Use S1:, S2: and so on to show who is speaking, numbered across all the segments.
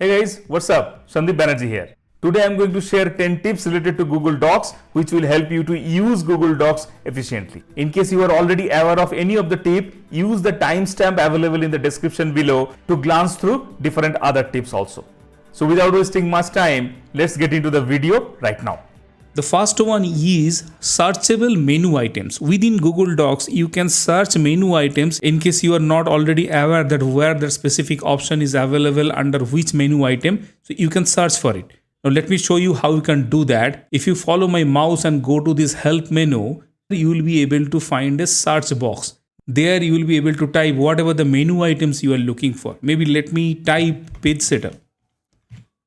S1: Hey guys, what's up? Sandeep Banerjee here. Today I'm going to share 10 tips related to Google Docs which will help you to use Google Docs efficiently. In case you are already aware of any of the tip, use the timestamp available in the description below to glance through different other tips also. So without wasting much time, let's get into the video right now.
S2: The first one is searchable menu items. Within Google Docs, you can search menu items in case you are not already aware that where the specific option is available under which menu item. So you can search for it. Now let me show you how you can do that. If you follow my mouse and go to this help menu, you will be able to find a search box. There you will be able to type whatever the menu items you are looking for. Maybe let me type page setup.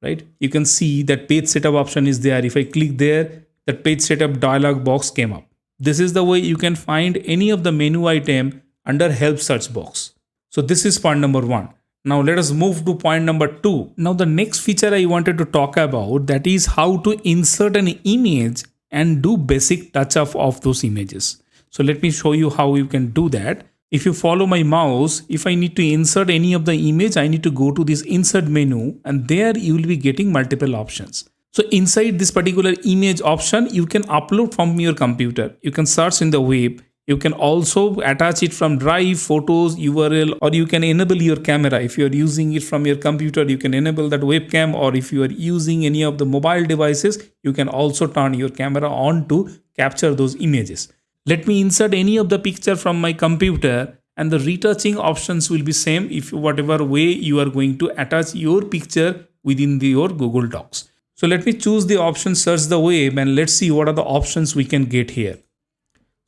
S2: Right? You can see that page setup option is there. If I click there, that page setup dialog box came up. This is the way you can find any of the menu item under help search box. So this is point number 1. Now let us move to point number 2. Now the next feature I wanted to talk about, that is how to insert an image and do basic touch up of those images. So let me show you how you can do that. If you follow my mouse, if I need to insert any of the image, I need to go to this insert menu and there you will be getting multiple options. So inside this particular image option, you can upload from your computer. You can search in the web. You can also attach it from Drive, Photos, URL, or you can enable your camera. If you are using it from your computer, you can enable that webcam, or if you are using any of the mobile devices, you can also turn your camera on to capture those images. Let me insert any of the picture from my computer and the retouching options will be same if whatever way you are going to attach your picture within your Google Docs. So let me choose the option search the web and let's see what are the options we can get here.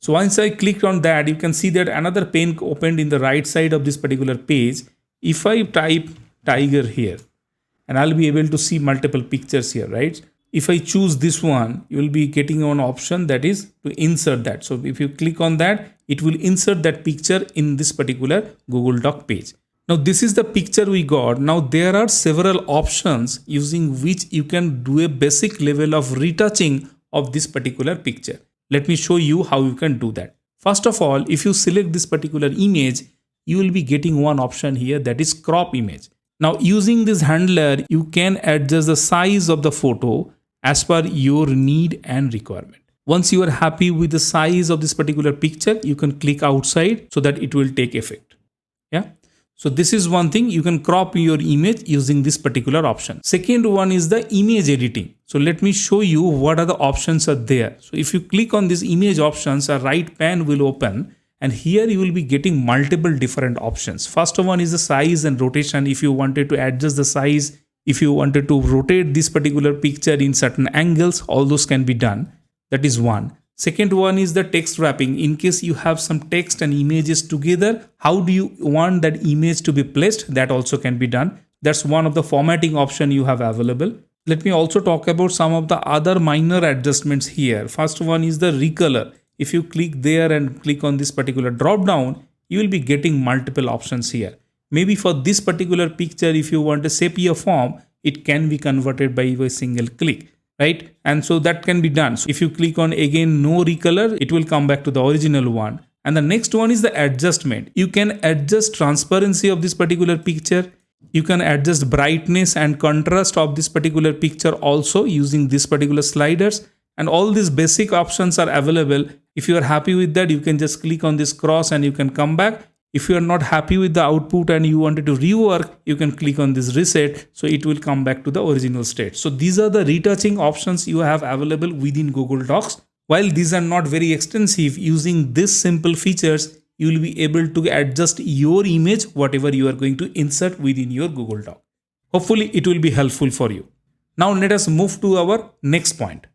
S2: So once I clicked on that, you can see that another pane opened in the right side of this particular page. If I type tiger here and I'll be able to see multiple pictures here, right? If I choose this one, you will be getting an option that is to insert that. So if you click on that, it will insert that picture in this particular Google Doc page. Now this is the picture we got. Now there are several options using which you can do a basic level of retouching of this particular picture. Let me show you how you can do that. First of all, if you select this particular image, you will be getting one option here, that is crop image. Now using this handler, you can adjust the size of the photo as per your need and requirement. Once you are happy with the size of this particular picture, you can click outside so that it will take effect. Yeah. So this is one thing, you can crop your image using this particular option. Second one is the image editing. So let me show you what are the options are there. So if you click on this image options, a right pane will open and here you will be getting multiple different options. First one is the size and rotation. If you wanted to adjust the size, if you wanted to rotate this particular picture in certain angles, all those can be done. That is one. Second one is the text wrapping. In case you have some text and images together, how do you want that image to be placed? That also can be done. That's one of the formatting option you have available. Let me also talk about some of the other minor adjustments here. First one is the recolor. If you click there and click on this particular drop down, you will be getting multiple options here. Maybe for this particular picture, if you want a sepia form, it can be converted by a single click. Right? And so that can be done. So if you click on again no recolor, it will come back to the original one. And the next one is the adjustment. You can adjust transparency of this particular picture. You can adjust brightness and contrast of this particular picture also using this particular sliders. And all these basic options are available. If you are happy with that, you can just click on this cross and you can come back. If you are not happy with the output and you wanted to rework, you can click on this reset. So it will come back to the original state. So these are the retouching options you have available within Google Docs. While these are not very extensive, using these simple features, you will be able to adjust your image, whatever you are going to insert within your Google Doc. Hopefully it will be helpful for you. Now let us move to our next point.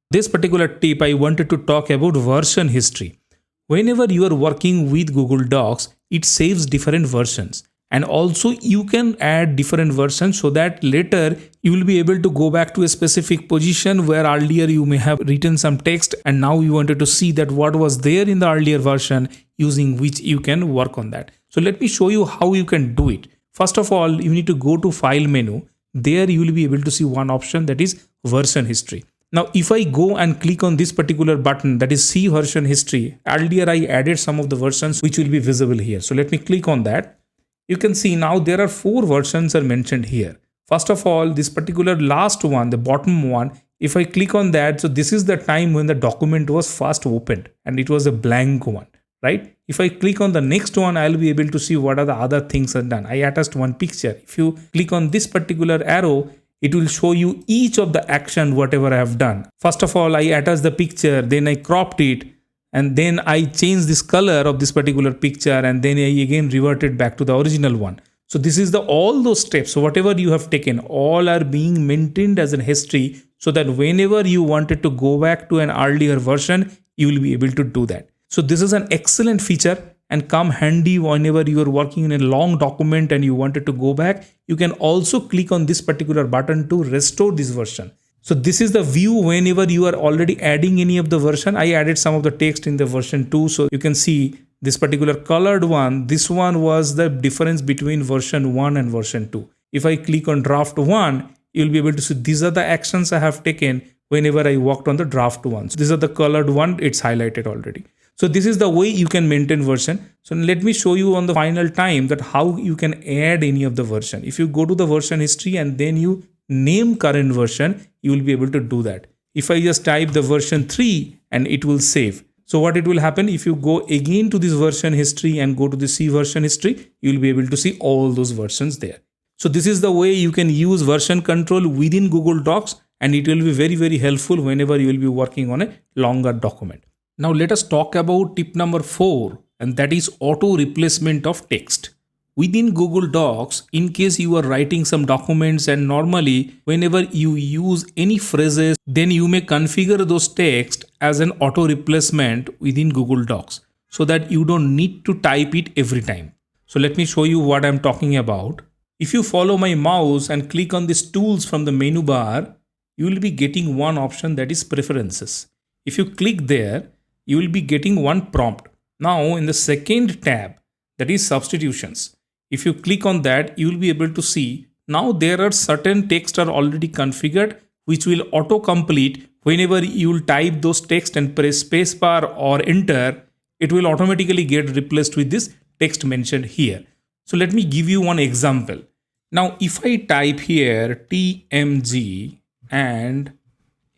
S2: This particular tip I wanted to talk about version history. Whenever you are working with Google Docs, it saves different versions. And also you can add different versions so that later you will be able to go back to a specific position where earlier you may have written some text and now you wanted to see that what was there in the earlier version using which you can work on that. So let me show you how you can do it. First of all, you need to go to File menu. There you will be able to see one option, that is version history. Now, if I go and click on this particular button, that is see version history, earlier I added some of the versions which will be visible here. So let me click on that. You can see now there are 4 versions are mentioned here. First of all, this particular last one, the bottom one, if I click on that, so this is the time when the document was first opened and it was a blank one, right? If I click on the next one, I'll be able to see what are the other things are done. I attached one picture. If you click on this particular arrow, it will show you each of the action, whatever I have done. First of all, I attached the picture, then I cropped it, and then I changed this color of this particular picture, and then I again reverted back to the original one. So this is the all those steps. So whatever you have taken, all are being maintained as a history, so that whenever you wanted to go back to an earlier version, you will be able to do that. So this is an excellent feature and come handy whenever you are working in a long document and you wanted to go back. You can also click on this particular button to restore this version. So this is the view whenever you are already adding any of the version. I added some of the text in the version 2. So you can see this particular colored one. This one was the difference between version 1 and version 2. If I click on draft 1, you'll be able to see these are the actions I have taken whenever I worked on the draft 1. So these are the colored one. It's highlighted already. So this is the way you can maintain version. So let me show you on the final time that how you can add any of the version. If you go to the version history and then you name current version, you will be able to do that. If I just type the version 3 and it will save. So what it will happen if you go again to this version history and go to the C version history, you will be able to see all those versions there. So this is the way you can use version control within Google Docs, and it will be very, very helpful whenever you will be working on a longer document. Now let us talk about tip number 4, and that is auto replacement of text. Within Google Docs, in case you are writing some documents and normally whenever you use any phrases, then you may configure those text as an auto replacement within Google Docs so that you don't need to type it every time. So let me show you what I'm talking about. If you follow my mouse and click on these tools from the menu bar, you will be getting one option, that is preferences. If you click there, you will be getting one prompt. Now in the second tab, that is substitutions. If you click on that, you will be able to see now there are certain text are already configured which will auto-complete whenever you will type those text and press spacebar or enter, it will automatically get replaced with this text mentioned here. So let me give you one example. Now if I type here TMG and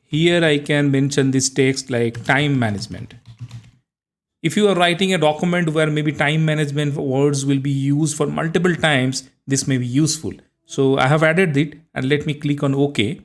S2: here I can mention this text like time management. If you are writing a document where maybe time management words will be used for multiple times, this may be useful. So I have added it and let me click on OK.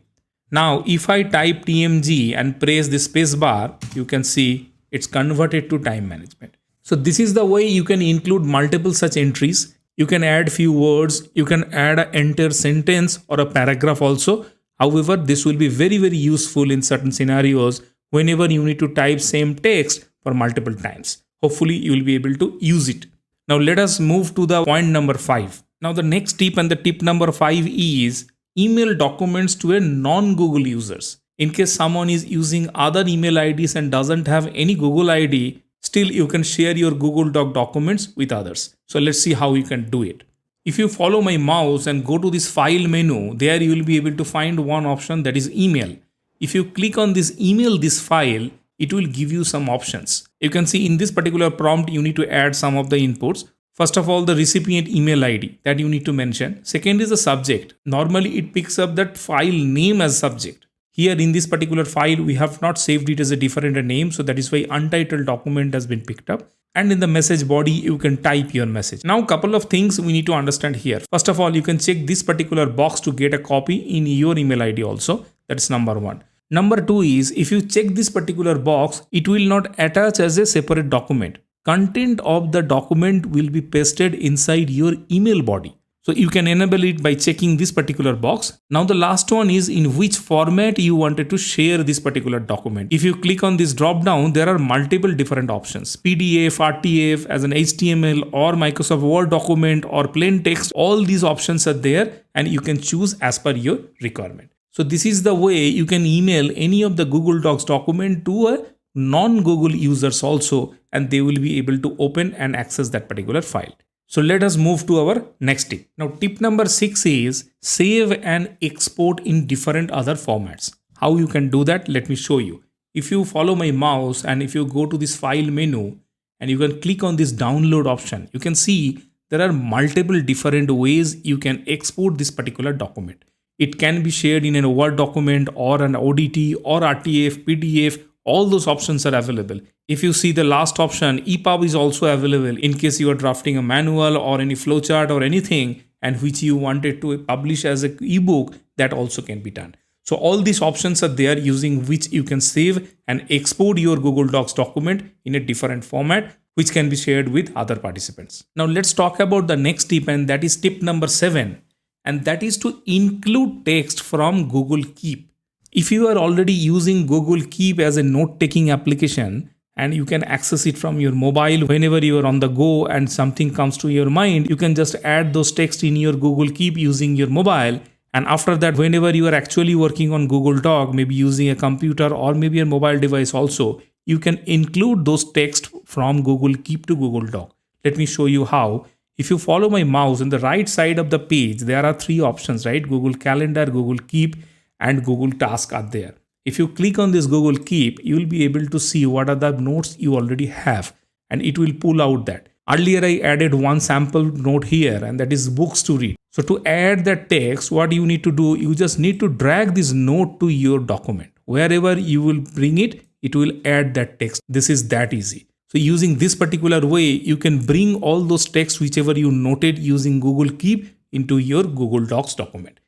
S2: Now if I type TMG and press the space bar, you can see it's converted to time management. So this is the way you can include multiple such entries. You can add few words, you can add an entire sentence or a paragraph also. However, this will be very, very useful in certain scenarios whenever you need to type same text for multiple times. Hopefully you will be able to use it. Now let us move to the point number 5. Now the next tip and the tip number 5 is email documents to a non-Google users. In case someone is using other email IDs and doesn't have any Google ID, still you can share your Google Doc documents with others. So let's see how you can do it. If you follow my mouse and go to this file menu, there you will be able to find one option, that is email. If you click on this email, this file, it will give you some options. You can see in this particular prompt, you need to add some of the inputs. First of all, the recipient email ID that you need to mention. Second is the subject. Normally it picks up that file name as subject. Here in this particular file, we have not saved it as a different name. So that is why untitled document has been picked up. And in the message body, you can type your message. Now, a couple of things we need to understand here. First of all, you can check this particular box to get a copy in your email ID also. That's number 1. Number 2 is if you check this particular box, it will not attach as a separate document. Content of the document will be pasted inside your email body. So you can enable it by checking this particular box. Now the last one is in which format you wanted to share this particular document. If you click on this drop down, there are multiple different options. PDF, RTF, as an HTML or Microsoft Word document or plain text. All these options are there and you can choose as per your requirement. So this is the way you can email any of the Google Docs document to a non-Google users also, and they will be able to open and access that particular file. So let us move to our next tip. Now tip number 6 is save and export in different other formats. How you can do that? Let me show you. If you follow my mouse and if you go to this file menu and you can click on this download option, you can see there are multiple different ways you can export this particular document. It can be shared in a Word document or an ODT or RTF, PDF. All those options are available. If you see the last option, EPUB is also available in case you are drafting a manual or any flowchart or anything and which you wanted to publish as an ebook, that also can be done. So all these options are there using which you can save and export your Google Docs document in a different format, which can be shared with other participants. Now let's talk about the next tip, and that is tip number 7. And that is to include text from Google Keep. If you are already using Google Keep as a note-taking application and you can access it from your mobile whenever you are on the go and something comes to your mind, you can just add those text in your Google Keep using your mobile. And after that, whenever you are actually working on Google Doc, maybe using a computer or maybe a mobile device also, you can include those text from Google Keep to Google Doc. Let me show you how. If you follow my mouse on the right side of the page, there are 3 options, right? Google Calendar, Google Keep, and Google Task are there. If you click on this Google Keep, you will be able to see what are the notes you already have, and it will pull out that. Earlier, I added one sample note here, and that is books to read. So to add that text, what you need to do, you just need to drag this note to your document. Wherever you will bring it, it will add that text. This is that easy. So using this particular way, you can bring all those texts whichever you noted using Google Keep into your Google Docs document.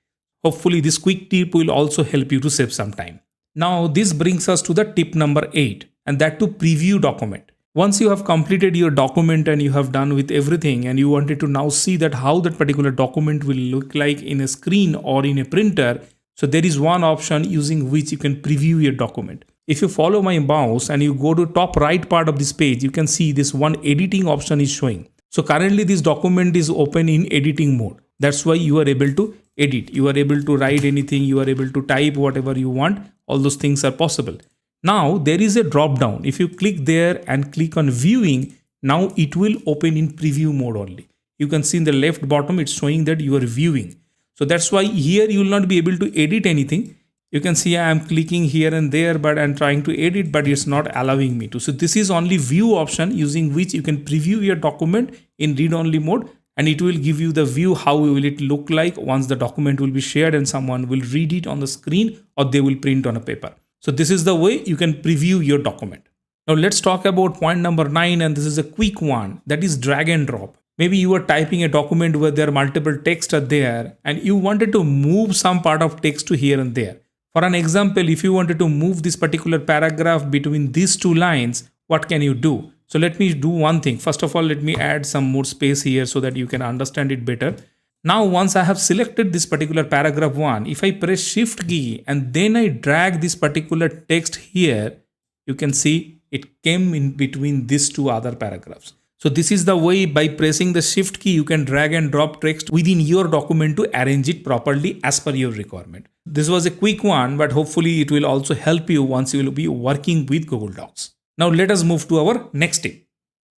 S2: Hopefully this quick tip will also help you to save some time. Now this brings us to the tip number 8, and that to preview document. Once you have completed your document and you have done with everything and you wanted to now see that how that particular document will look like in a screen or in a printer, so there is one option using which you can preview your document. If you follow my mouse and you go to top right part of this page, you can see this one editing option is showing. So currently this document is open in editing mode. That's why you are able to edit. You are able to write anything. You are able to type whatever you want. All those things are possible. Now there is a drop down. If you click there and click on viewing, now it will open in preview mode only. You can see in the left bottom, it's showing that you are viewing. So that's why here you will not be able to edit anything. You can see I am clicking here and there, but I'm trying to edit, but it's not allowing me to. So this is only view option using which you can preview your document in read-only mode, and it will give you the view how will it look like once the document will be shared and someone will read it on the screen or they will print on a paper. So this is the way you can preview your document. Now let's talk about point number 9, and this is a quick one, that is drag and drop. Maybe you are typing a document where there are multiple texts are there and you wanted to move some part of text to here and there. For an example, if you wanted to move this particular paragraph between these 2 lines, what can you do? So let me do one thing. First of all, let me add some more space here so that you can understand it better. Now, once I have selected this particular paragraph 1, if I press Shift key and then I drag this particular text here, you can see it came in between these 2 other paragraphs. So this is the way by pressing the Shift key, you can drag and drop text within your document to arrange it properly as per your requirement. This was a quick one, but hopefully it will also help you once you will be working with Google Docs. Now let us move to our next tip.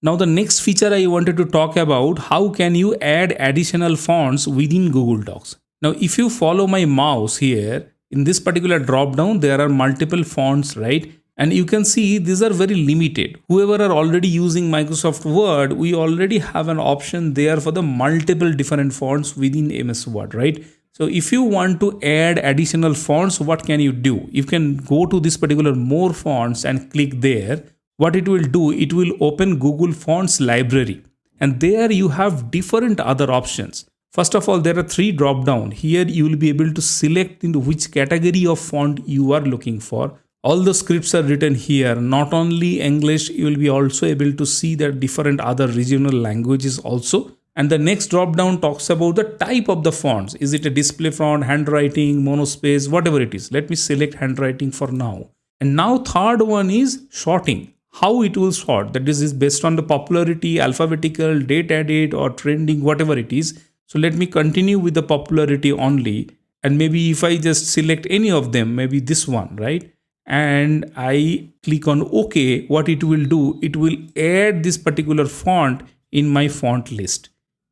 S2: Now the next feature I wanted to talk about, how can you add additional fonts within Google Docs. Now if you follow my mouse here, in this particular drop down, there are multiple fonts, right? And you can see these are very limited. Whoever are already using Microsoft Word, we already have an option there for the multiple different fonts within MS Word, right? So if you want to add additional fonts, what can you do? You can go to this particular more fonts and click there. What it will do, it will open Google Fonts library. And there you have different other options. First of all, there are 3 drop down. Here you will be able to select into which category of font you are looking for. All the scripts are written here, not only English, you will be also able to see that different other regional languages also. And the next drop down talks about the type of the fonts. Is it a display font, handwriting, monospace, whatever it is. Let me select handwriting for now. And now third one is sorting. How it will sort. That is based on the popularity, alphabetical, date added or trending, whatever it is. So let me continue with the popularity only. And maybe if I just select any of them, maybe this one, right? And I click on OK, what it will do, it will add this particular font in my font list.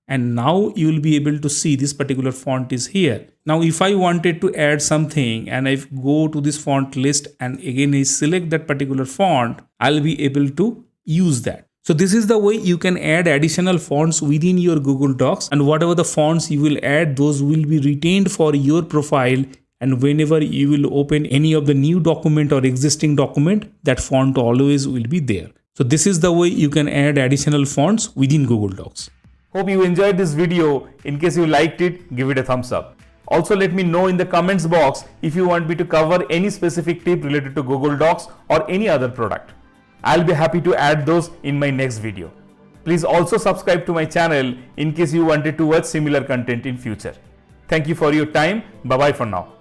S2: And now you will be able to see this particular font is here. Now, if I wanted to add something and I go to this font list and again I select that particular font, I'll be able to use that. So this is the way you can add additional fonts within your Google Docs, and whatever the fonts you will add, those will be retained for your profile, and whenever you will open any of the new document or existing document, that font always will be there. So this is the way you can add additional fonts within Google Docs.
S1: Hope you enjoyed this video. In case you liked it, give it a thumbs up. Also, let me know in the comments box if you want me to cover any specific tip related to Google Docs or any other product. I'll be happy to add those in my next video. Please also subscribe to my channel in case you wanted to watch similar content in future. Thank you for your time. Bye bye for now.